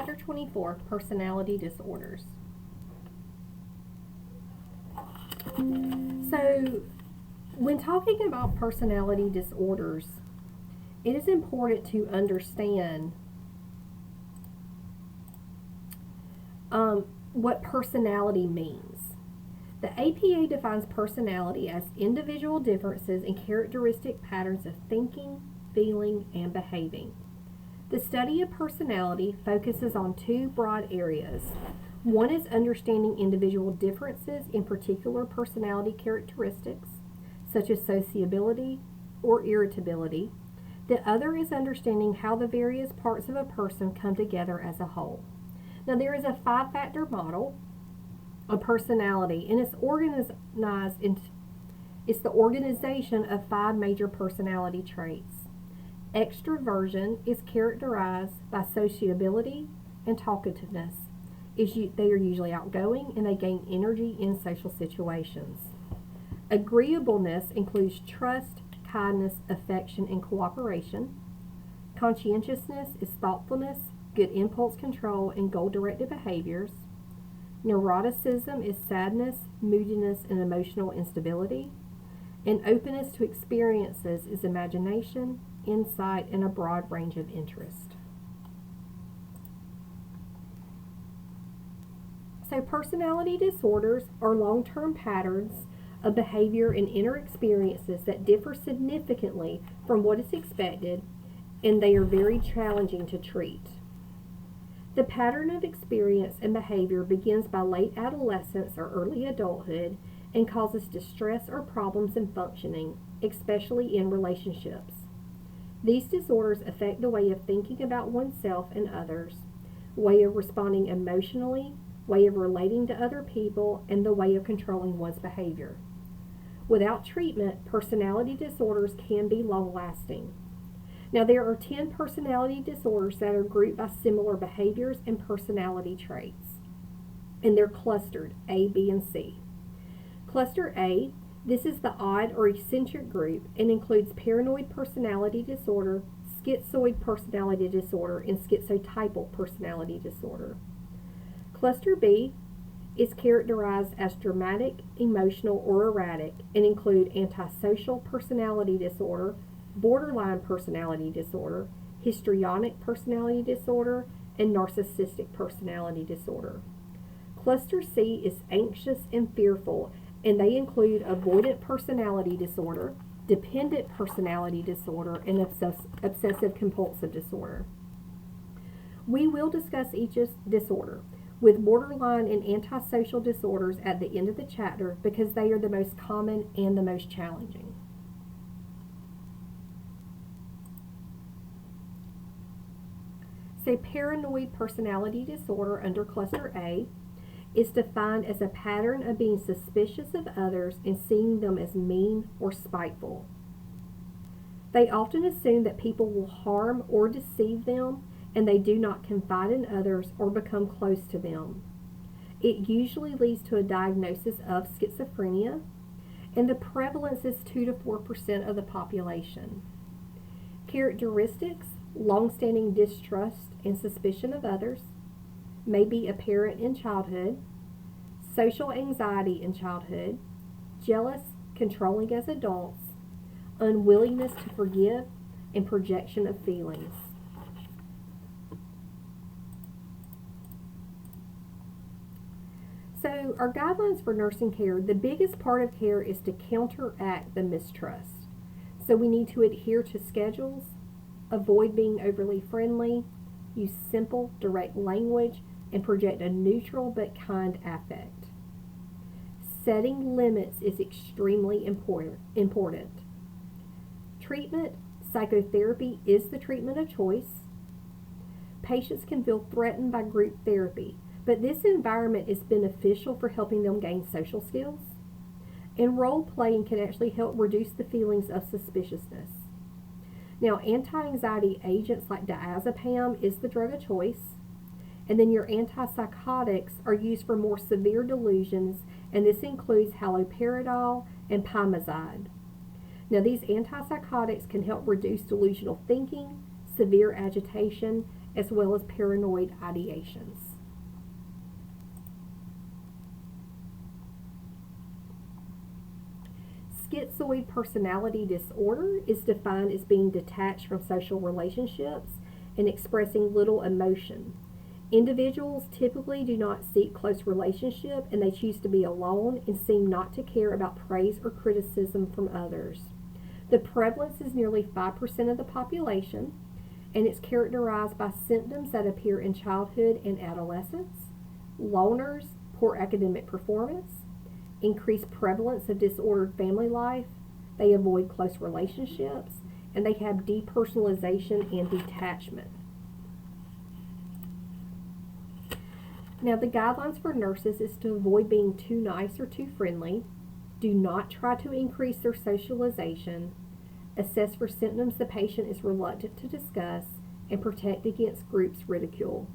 Chapter 24, Personality Disorders. So, when talking about personality disorders, it is important to understand what personality means. The APA defines personality as individual differences in characteristic patterns of thinking, feeling, and behaving. The study of personality focuses on two broad areas. One is understanding individual differences in particular personality characteristics, such as sociability or irritability. The other is understanding how the various parts of a person come together as a whole. Now, there is a 5-factor model of personality, and it's the organization of 5 major personality traits. Extroversion is characterized by sociability and talkativeness. They are usually outgoing and they gain energy in social situations. Agreeableness includes trust, kindness, affection, and cooperation. Conscientiousness is thoughtfulness, good impulse control, and goal-directed behaviors. Neuroticism is sadness, moodiness, and emotional instability. And openness to experiences is imagination, insight, and a broad range of interest. So personality disorders are long-term patterns of behavior and inner experiences that differ significantly from what is expected, and they are very challenging to treat. The pattern of experience and behavior begins by late adolescence or early adulthood and causes distress or problems in functioning, especially in relationships. These disorders affect the way of thinking about oneself and others, way of responding emotionally, way of relating to other people, and the way of controlling one's behavior. Without treatment, personality disorders can be long-lasting. Now, there are 10 personality disorders that are grouped by similar behaviors and personality traits, and they're clustered, A, B, and C. Cluster A, this is the odd or eccentric group and includes paranoid personality disorder, schizoid personality disorder, and schizotypal personality disorder. Cluster B is characterized as dramatic, emotional, or erratic and include antisocial personality disorder, borderline personality disorder, histrionic personality disorder, and narcissistic personality disorder. Cluster C is anxious and fearful, and they include avoidant personality disorder, dependent personality disorder, and obsessive compulsive disorder. We will discuss each disorder, with borderline and antisocial disorders at the end of the chapter because they are the most common and the most challenging. So paranoid personality disorder under Cluster A is defined as a pattern of being suspicious of others and seeing them as mean or spiteful. They often assume that people will harm or deceive them, and they do not confide in others or become close to them. It usually leads to a diagnosis of schizophrenia, and the prevalence is 2 to 4% of the population. Characteristics: long-standing distrust and suspicion of others, may be apparent in childhood, social anxiety in childhood, jealous, controlling as adults, unwillingness to forgive, and projection of feelings. So our guidelines for nursing care, the biggest part of care is to counteract the mistrust. So we need to adhere to schedules, avoid being overly friendly, use simple, direct language, and project a neutral but kind affect. Setting limits is extremely important. Treatment: psychotherapy is the treatment of choice. Patients can feel threatened by group therapy, but this environment is beneficial for helping them gain social skills. And role playing can actually help reduce the feelings of suspiciousness. Now, anti-anxiety agents like diazepam is the drug of choice. And then your antipsychotics are used for more severe delusions, and this includes haloperidol and pimozide. Now, these antipsychotics can help reduce delusional thinking, severe agitation, as well as paranoid ideations. Schizoid personality disorder is defined as being detached from social relationships and expressing little emotion. Individuals typically do not seek close relationship, and they choose to be alone and seem not to care about praise or criticism from others. The prevalence is nearly 5% of the population, and it's characterized by symptoms that appear in childhood and adolescence: loners, poor academic performance, increased prevalence of disordered family life, they avoid close relationships, and they have depersonalization and detachment. Now, the guidelines for nurses is to avoid being too nice or too friendly, do not try to increase their socialization, assess for symptoms the patient is reluctant to discuss, and protect against groups ridicule.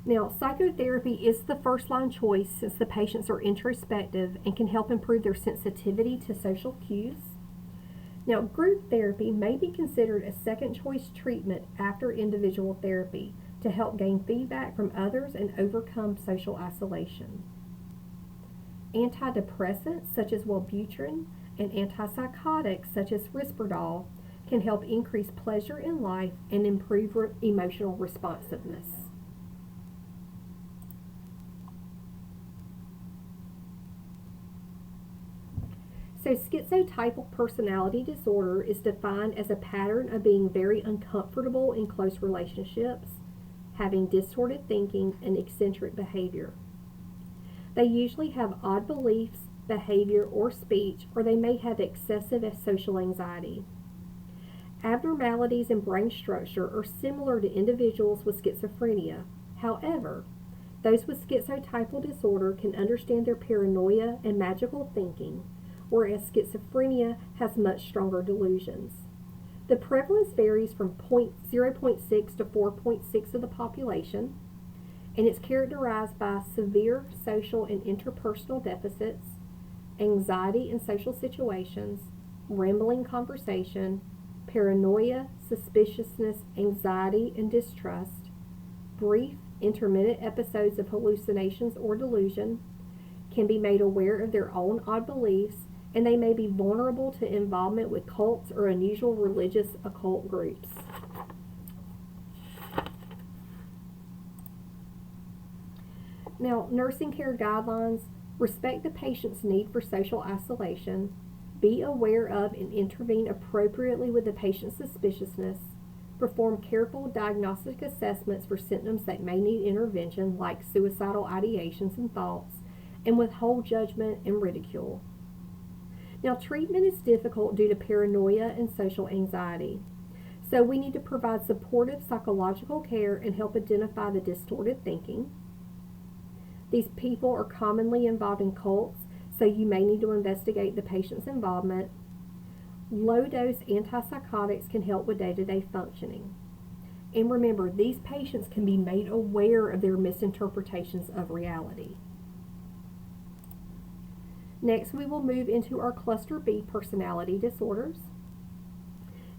Now, psychotherapy is the first line choice since the patients are introspective and can help improve their sensitivity to social cues. Now, group therapy may be considered a second choice treatment after individual therapy to help gain feedback from others and overcome social isolation. Antidepressants such as Wellbutrin and antipsychotics such as Risperdal can help increase pleasure in life and improve emotional responsiveness. So, schizotypal personality disorder is defined as a pattern of being very uncomfortable in close relationships, having distorted thinking, and eccentric behavior. They usually have odd beliefs, behavior, or speech, or they may have excessive social anxiety. Abnormalities in brain structure are similar to individuals with schizophrenia. However, those with schizotypal disorder can understand their paranoia and magical thinking, whereas schizophrenia has much stronger delusions. The prevalence varies from 0.6 to 4.6 of the population, and it's characterized by severe social and interpersonal deficits, anxiety in social situations, rambling conversation, paranoia, suspiciousness, anxiety, and distrust, brief, intermittent episodes of hallucinations or delusion, can be made aware of their own odd beliefs, and they may be vulnerable to involvement with cults or unusual religious occult groups. Now, nursing care guidelines: respect the patient's need for social isolation, be aware of and intervene appropriately with the patient's suspiciousness, perform careful diagnostic assessments for symptoms that may need intervention like suicidal ideations and thoughts, and withhold judgment and ridicule. Now, treatment is difficult due to paranoia and social anxiety. So we need to provide supportive psychological care and help identify the distorted thinking. These people are commonly involved in cults, so you may need to investigate the patient's involvement. Low-dose antipsychotics can help with day-to-day functioning. And remember, these patients can be made aware of their misinterpretations of reality. Next, we will move into our Cluster B personality disorders.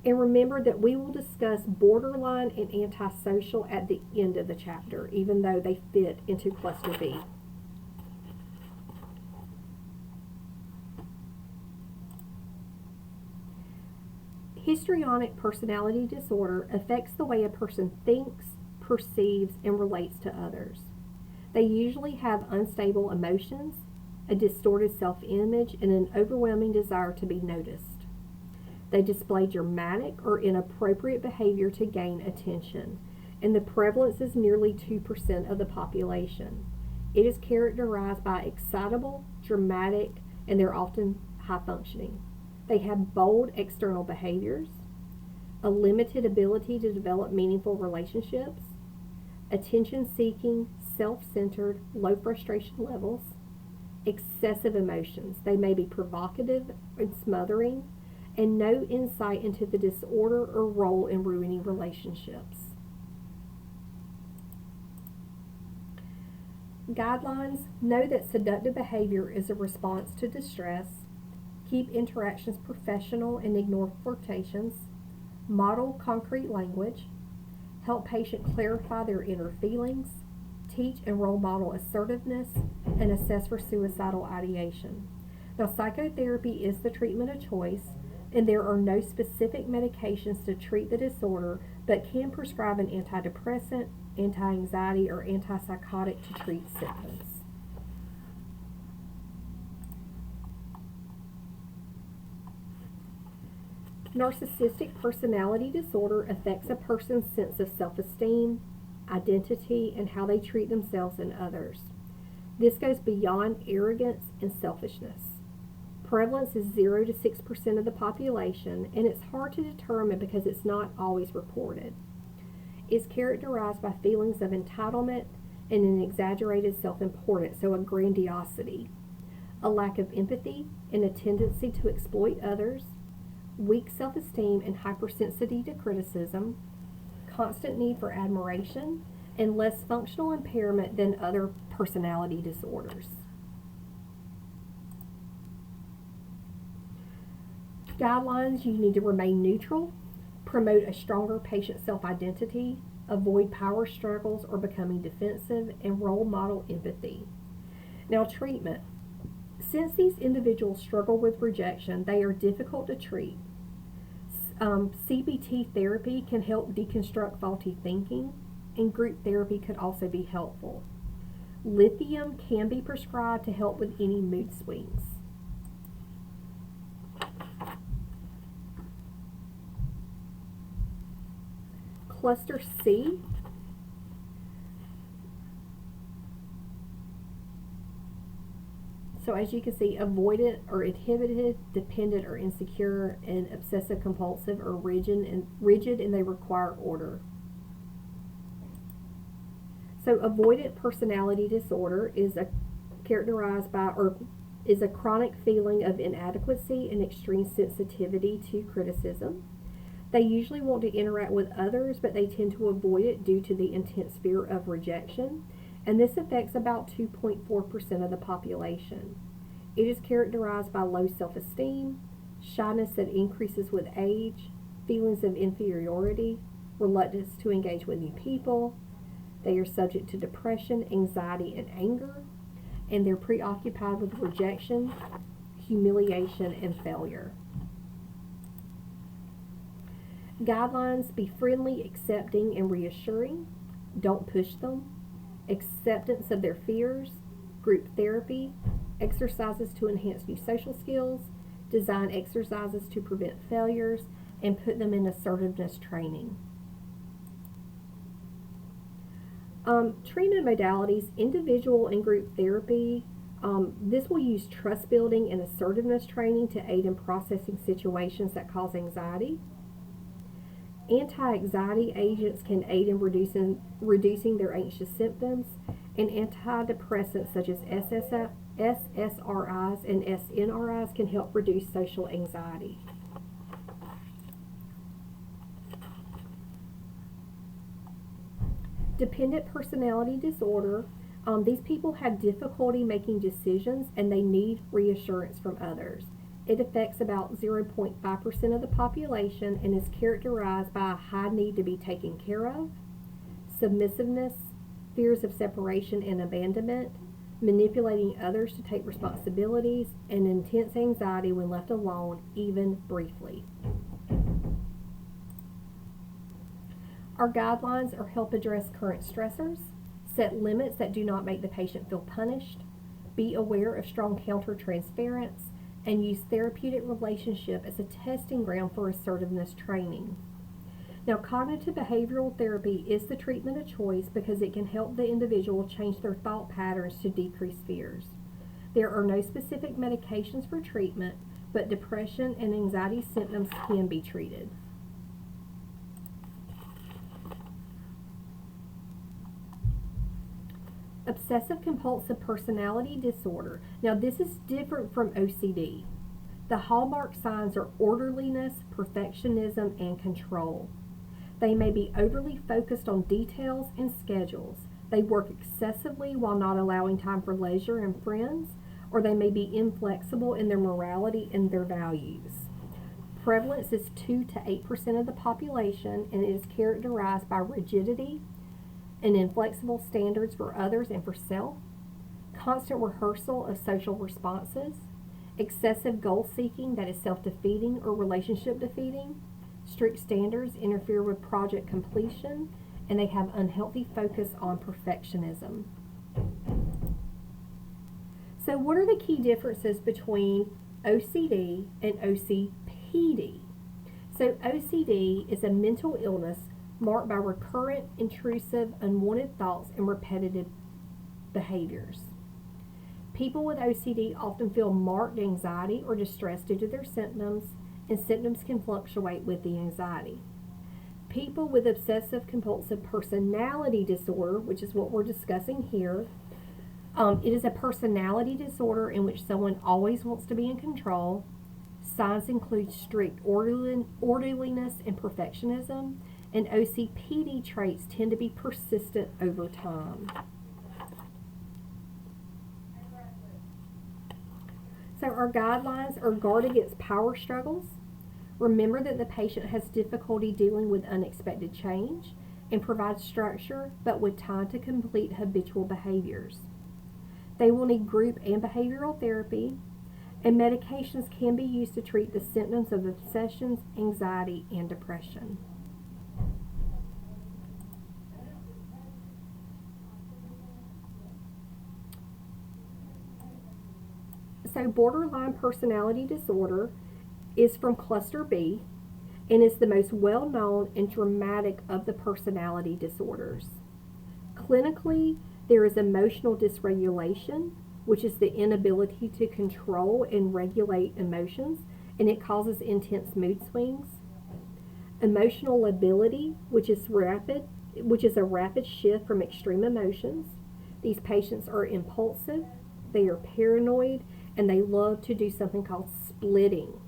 And remember that we will discuss borderline and antisocial at the end of the chapter, even though they fit into Cluster B. Histrionic personality disorder affects the way a person thinks, perceives, and relates to others. They usually have unstable emotions, a distorted self-image, and an overwhelming desire to be noticed. They display dramatic or inappropriate behavior to gain attention, and the prevalence is nearly 2% of the population. It is characterized by excitable, dramatic, and they're often high-functioning. They have bold external behaviors, a limited ability to develop meaningful relationships, attention-seeking, self-centered, low frustration levels, excessive emotions. They may be provocative and smothering, and no insight into the disorder or role in ruining relationships. Guidelines: know that seductive behavior is a response to distress. Keep interactions professional and ignore flirtations. Model concrete language. help patients clarify their inner feelings, teach and role model assertiveness, and assess for suicidal ideation. Now, psychotherapy is the treatment of choice, and there are no specific medications to treat the disorder, but can prescribe an antidepressant, anti-anxiety, or antipsychotic to treat symptoms. Narcissistic personality disorder affects a person's sense of self-esteem, identity, and how they treat themselves and others. This goes beyond arrogance and selfishness. Prevalence is 0 to 6% of the population, and it's hard to determine because it's not always reported. It's characterized by feelings of entitlement and an exaggerated self-importance, so a grandiosity, a lack of empathy and a tendency to exploit others, weak self-esteem and hypersensitivity to criticism, constant need for admiration, and less functional impairment than other personality disorders. Guidelines: you need to remain neutral, promote a stronger patient self-identity, avoid power struggles or becoming defensive, and role model empathy. Now, treatment. Since these individuals struggle with rejection, they are difficult to treat. CBT therapy can help deconstruct faulty thinking, and group therapy could also be helpful. Lithium can be prescribed to help with any mood swings. Cluster C. So as you can see, avoidant or inhibited, dependent or insecure, and obsessive compulsive or rigid, and they require order. So avoidant personality disorder is characterized by is a chronic feeling of inadequacy and extreme sensitivity to criticism. They usually want to interact with others, but they tend to avoid it due to the intense fear of rejection, and this affects about 2.4% of the population. It is characterized by low self-esteem, shyness that increases with age, feelings of inferiority, reluctance to engage with new people. They are subject to depression, anxiety, and anger, and they're preoccupied with rejection, humiliation, and failure. Guidelines: be friendly, accepting, and reassuring. Don't push them. Acceptance of their fears. Group therapy. Exercises to enhance new social skills. Design exercises to prevent failures, and put them in assertiveness training. Treatment modalities: individual and group therapy. This will use trust building and assertiveness training to aid in processing situations that cause anxiety. Anti-anxiety agents can aid in reducing their anxious symptoms, and antidepressants such as SSRIs and SNRIs can help reduce social anxiety. Dependent personality disorder. These people have difficulty making decisions and they need reassurance from others. It affects about 0.5% of the population and is characterized by a high need to be taken care of, submissiveness, fears of separation and abandonment, manipulating others to take responsibilities, and intense anxiety when left alone, even briefly. Our guidelines are help address current stressors, set limits that do not make the patient feel punished, be aware of strong counter-transference, and use therapeutic relationship as a testing ground for assertiveness training. Now, cognitive behavioral therapy is the treatment of choice because it can help the individual change their thought patterns to decrease fears. There are no specific medications for treatment, but depression and anxiety symptoms can be treated. Obsessive compulsive personality disorder. Now, this is different from OCD. The hallmark signs are orderliness, perfectionism, and control. They may be overly focused on details and schedules. They work excessively while not allowing time for leisure and friends, or they may be inflexible in their morality and their values. prevalence is 2 to 8% of the population, and it is characterized by rigidity and inflexible standards for others and for self, constant rehearsal of social responses, excessive goal seeking that is self-defeating or relationship defeating, strict standards interfere with project completion, and they have unhealthy focus on perfectionism. So what are the key differences between OCD and OCPD? So OCD is a mental illness marked by recurrent, intrusive, unwanted thoughts and repetitive behaviors. People with OCD often feel marked anxiety or distress due to their symptoms, and symptoms can fluctuate with the anxiety. People with obsessive compulsive personality disorder, which is what we're discussing here, it is a personality disorder in which someone always wants to be in control. Signs include strict orderliness and perfectionism, and OCPD traits tend to be persistent over time. So our guidelines are guard against power struggles. Remember that the patient has difficulty dealing with unexpected change, and provide structure but with time to complete habitual behaviors. They will need group and behavioral therapy, and medications can be used to treat the symptoms of obsessions, anxiety, and depression. So borderline personality disorder is from cluster B and is the most well-known and dramatic of the personality disorders. Clinically, there is emotional dysregulation, which is the inability to control and regulate emotions, and it causes intense mood swings. Emotional lability, which is a rapid shift from extreme emotions. These patients are impulsive, they are paranoid, and they love to do something called splitting,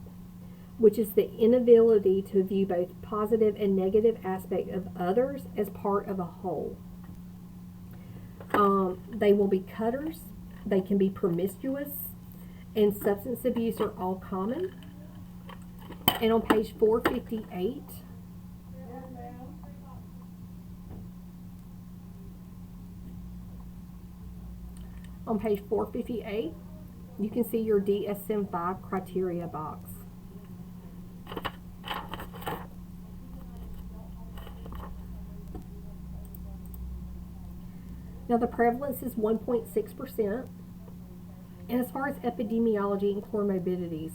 which is the inability to view both positive and negative aspects of others as part of a whole. They will be cutters, they can be promiscuous, and substance abuse are all common. And on page 458, you can see your DSM-5 criteria box. Now the prevalence is 1.6%, and as far as epidemiology and comorbidities,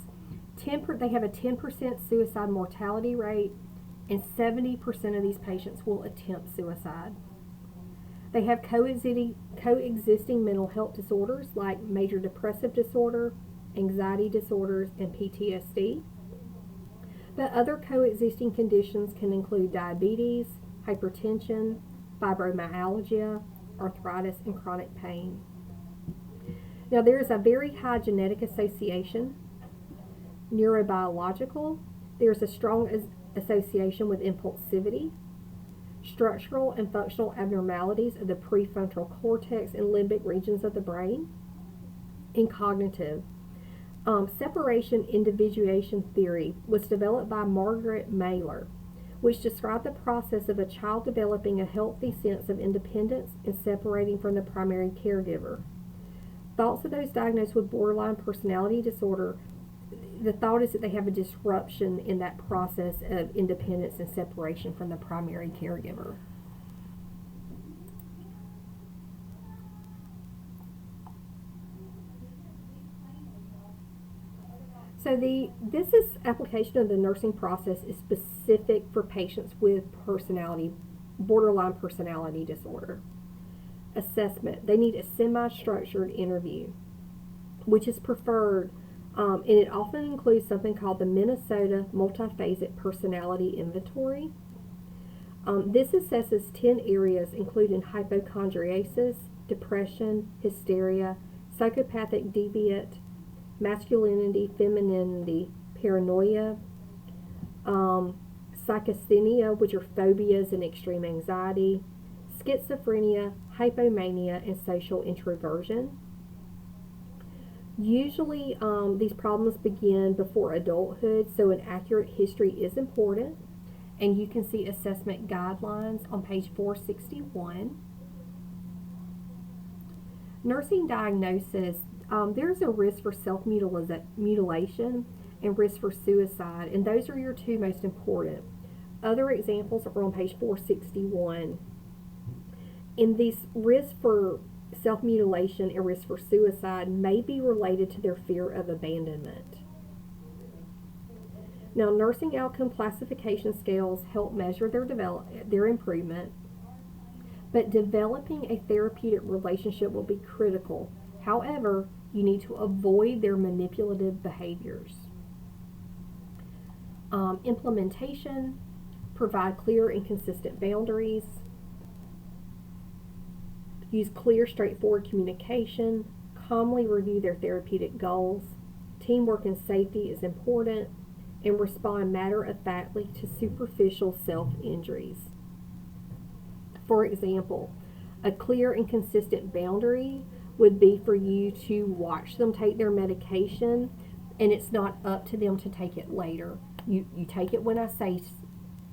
they have a 10% suicide mortality rate, and 70% of these patients will attempt suicide. They have coexisting mental health disorders like major depressive disorder, anxiety disorders, and PTSD. But other coexisting conditions can include diabetes, hypertension, fibromyalgia, arthritis, and chronic pain. Now there is a very high genetic association. Neurobiological, there's a strong association with impulsivity. Structural and functional abnormalities of the prefrontal cortex and limbic regions of the brain. And cognitive. Separation individuation theory was developed by Margaret Mailer, which described the process of a child developing a healthy sense of independence and separating from the primary caregiver. Thoughts of those diagnosed with borderline personality disorder, the thought is that they have a disruption in that process of independence and separation from the primary caregiver. So this application of the nursing process is specific for patients with borderline personality disorder. Assessment. They need a semi-structured interview, which is preferred, and it often includes something called the Minnesota Multiphasic Personality Inventory. This assesses 10 areas, including hypochondriasis, depression, hysteria, psychopathic deviant, masculinity, femininity, paranoia, psychasthenia, which are phobias and extreme anxiety, schizophrenia, hypomania, and social introversion. Usually, these problems begin before adulthood, so an accurate history is important. And you can see assessment guidelines on page 461. Nursing diagnosis, there's a risk for self-mutilation and risk for suicide, and those are your two most important. Other examples are on page 461. And these risks for self-mutilation and risk for suicide may be related to their fear of abandonment. Now, nursing outcome classification scales help measure their improvement, but developing a therapeutic relationship will be critical. However, you need to avoid their manipulative behaviors. Implementation, provide clear and consistent boundaries, use clear, straightforward communication, calmly review their therapeutic goals, teamwork and safety is important, and respond matter-of-factly to superficial self-injuries. For example, a clear and consistent boundary would be for you to watch them take their medication, and it's not up to them to take it later. You take it when I say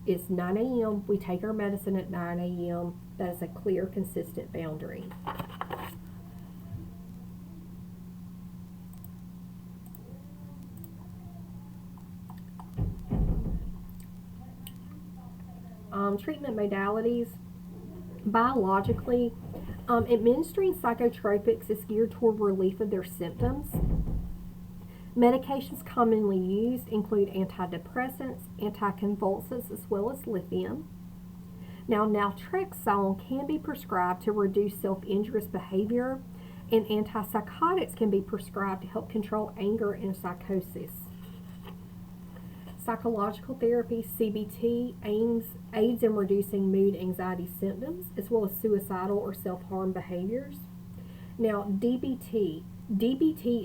it's 9 a.m., we take our medicine at 9 a.m. That is a clear, consistent boundary. Treatment modalities. Biologically, administering psychotropics is geared toward relief of their symptoms. Medications commonly used include antidepressants, anticonvulsants, as well as lithium. Now, naltrexone can be prescribed to reduce self-injurious behavior, and antipsychotics can be prescribed to help control anger and psychosis. Psychological therapy, CBT, aids in reducing mood anxiety symptoms, as well as suicidal or self-harm behaviors. Now, DBT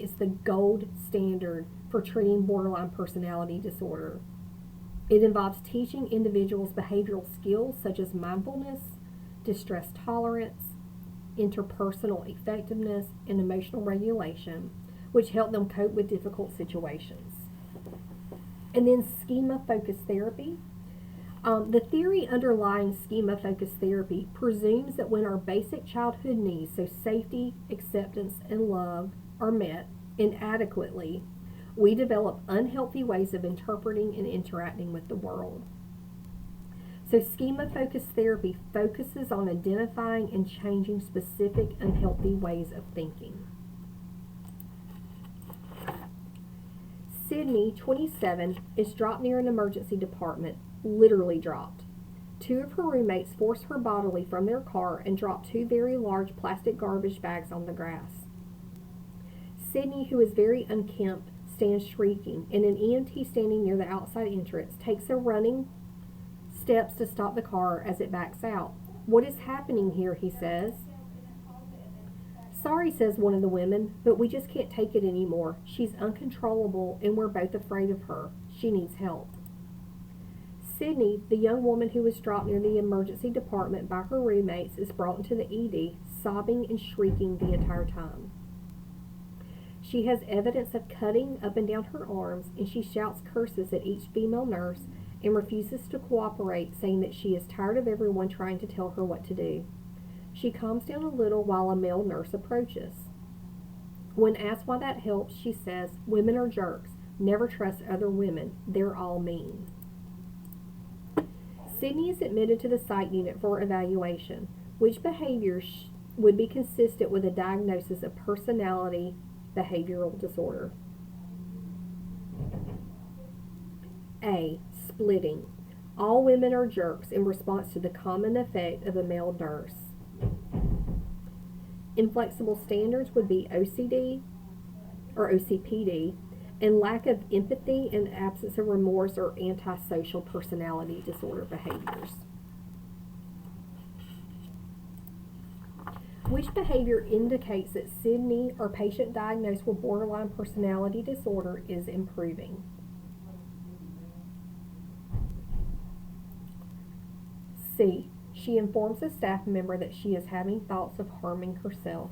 is the gold standard for treating borderline personality disorder. It involves teaching individuals behavioral skills such as mindfulness, distress tolerance, interpersonal effectiveness, and emotional regulation, which help them cope with difficult situations. And then schema-focused therapy. The theory underlying schema-focused therapy presumes that when our basic childhood needs, so safety, acceptance, and love, are met inadequately, we develop unhealthy ways of interpreting and interacting with the world. So schema-focused therapy focuses on identifying and changing specific unhealthy ways of thinking. Sydney, 27, is dropped near an emergency department, literally dropped. Two of her roommates force her bodily from their car and drop two very large plastic garbage bags on the grass. Sydney, who is very unkempt, stands shrieking, and an EMT standing near the outside entrance takes a running steps to stop the car as it backs out. "What is happening here?" he says. "Sorry," says one of the women, "but we just can't take it anymore. She's uncontrollable and we're both afraid of her. She needs help." Sydney, the young woman who was dropped near the emergency department by her roommates, is brought into the ED, sobbing and shrieking the entire time. She has evidence of cutting up and down her arms, and she shouts curses at each female nurse and refuses to cooperate, saying that she is tired of everyone trying to tell her what to do. She calms down a little while a male nurse approaches. When asked why that helps, she says, "Women are jerks. Never trust other women. They're all mean." Sydney is admitted to the psych unit for evaluation. Which behaviors would be consistent with a diagnosis of personality behavioral disorder? A. Splitting. All women are jerks in response to the common effect of a male nurse. Inflexible standards would be OCD or OCPD, and lack of empathy and absence of remorse or antisocial personality disorder behaviors. Which behavior indicates that Sydney, or patient diagnosed with borderline personality disorder, is improving? C. She informs a staff member that she is having thoughts of harming herself.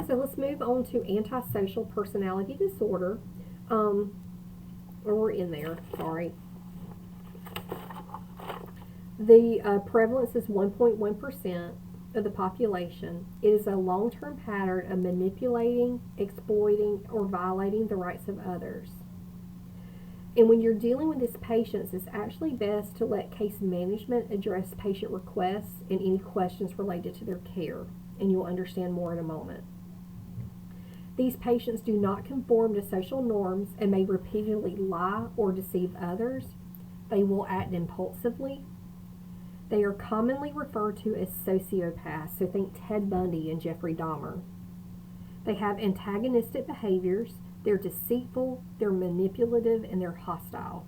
So let's move on to antisocial personality disorder. Or we're in there, sorry. The prevalence is 1.1% of the population. It is a long-term pattern of manipulating, exploiting, or violating the rights of others. And when you're dealing with these patients, it's actually best to let case management address patient requests and any questions related to their care, and you'll understand more in a moment. These patients do not conform to social norms and may repeatedly lie or deceive others. They will act impulsively. They are commonly referred to as sociopaths, so think Ted Bundy and Jeffrey Dahmer. They have antagonistic behaviors. They're deceitful, they're manipulative, and they're hostile.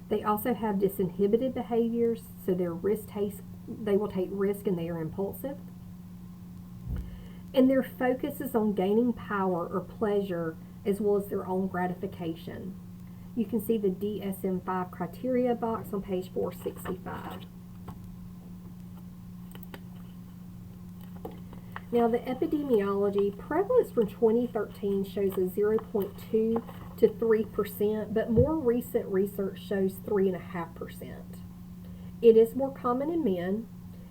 They also have disinhibited behaviors, so they will take risk and they are impulsive. And their focus is on gaining power or pleasure as well as their own gratification. You can see the DSM-5 criteria box on page 465. Now, the epidemiology prevalence from 2013 shows a 0.2 to 3%, but more recent research shows 3.5%. It is more common in men,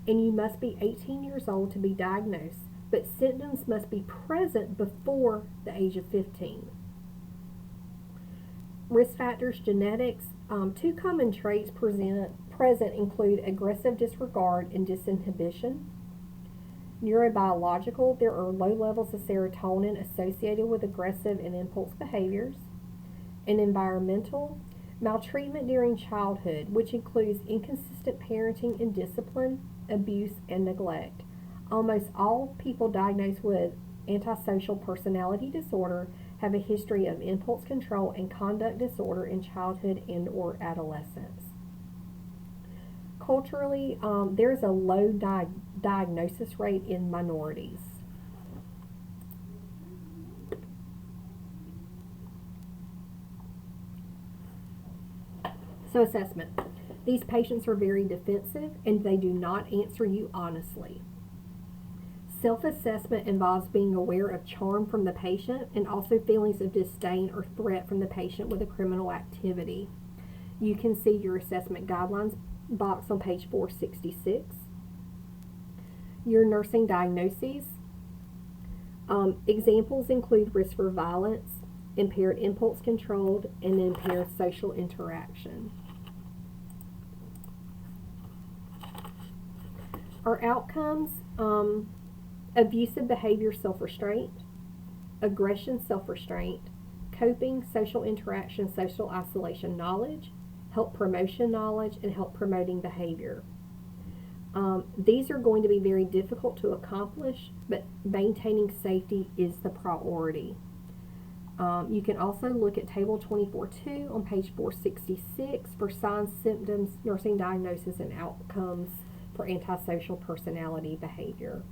and you must be 18 years old to be diagnosed, but symptoms must be present before the age of 15. Risk factors, genetics. Two common traits present include aggressive disregard and disinhibition. Neurobiological, there are low levels of serotonin associated with aggressive and impulse behaviors. And environmental, maltreatment during childhood, which includes inconsistent parenting and discipline, abuse, and neglect. Almost all people diagnosed with antisocial personality disorder have a history of impulse control and conduct disorder in childhood and or adolescence. Culturally, there is a low diagnosis rate in minorities. So assessment. These patients are very defensive and they do not answer you honestly. Self-assessment involves being aware of charm from the patient and also feelings of disdain or threat from the patient with a criminal activity. You can see your assessment guidelines box on page 466. Your nursing diagnoses. Examples include risk for violence, impaired impulse control, and impaired social interaction. Our outcomes, abusive behavior, self-restraint, aggression, self-restraint, coping, social interaction, social isolation, knowledge, help promotion knowledge, and help promoting behavior. These are going to be very difficult to accomplish, but maintaining safety is the priority. You can also look at table 24.2 on page 466 for signs, symptoms, nursing diagnosis, and outcomes for antisocial personality behavior.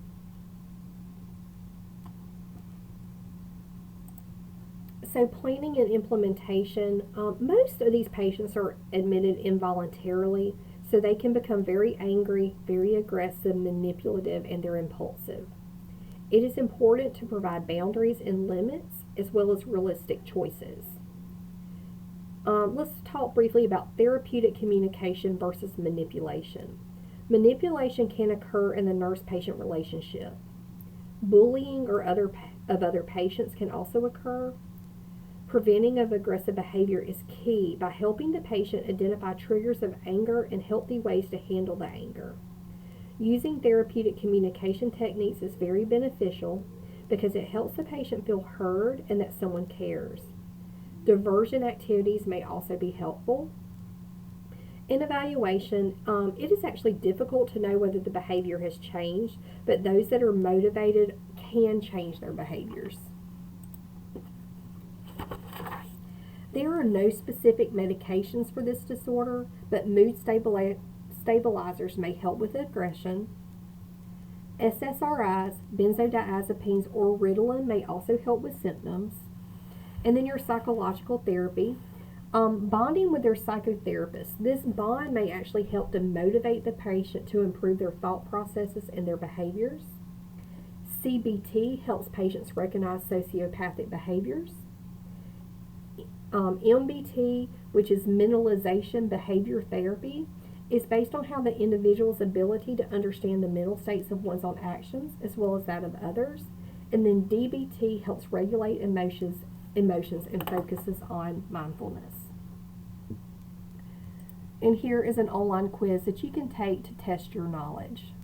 So planning and implementation, most of these patients are admitted involuntarily, so they can become very angry, very aggressive, manipulative, and they're impulsive. It is important to provide boundaries and limits as well as realistic choices. Let's talk briefly about therapeutic communication versus manipulation. Manipulation can occur in the nurse-patient relationship. Bullying or other patients can also occur. Preventing of aggressive behavior is key by helping the patient identify triggers of anger and healthy ways to handle the anger. Using therapeutic communication techniques is very beneficial because it helps the patient feel heard and that someone cares. Diversion activities may also be helpful. In evaluation, it is actually difficult to know whether the behavior has changed, but those that are motivated can change their behaviors. There are no specific medications for this disorder, but mood stabilizers may help with aggression. SSRIs, benzodiazepines, or Ritalin may also help with symptoms. And then your psychological therapy. Bonding with their psychotherapist. This bond may actually help to motivate the patient to improve their thought processes and their behaviors. CBT helps patients recognize sociopathic behaviors. MBT, which is mentalization behavior therapy, is based on how the individual's ability to understand the mental states of one's own actions as well as that of others. And then DBT helps regulate emotions and focuses on mindfulness. And here is an online quiz that you can take to test your knowledge.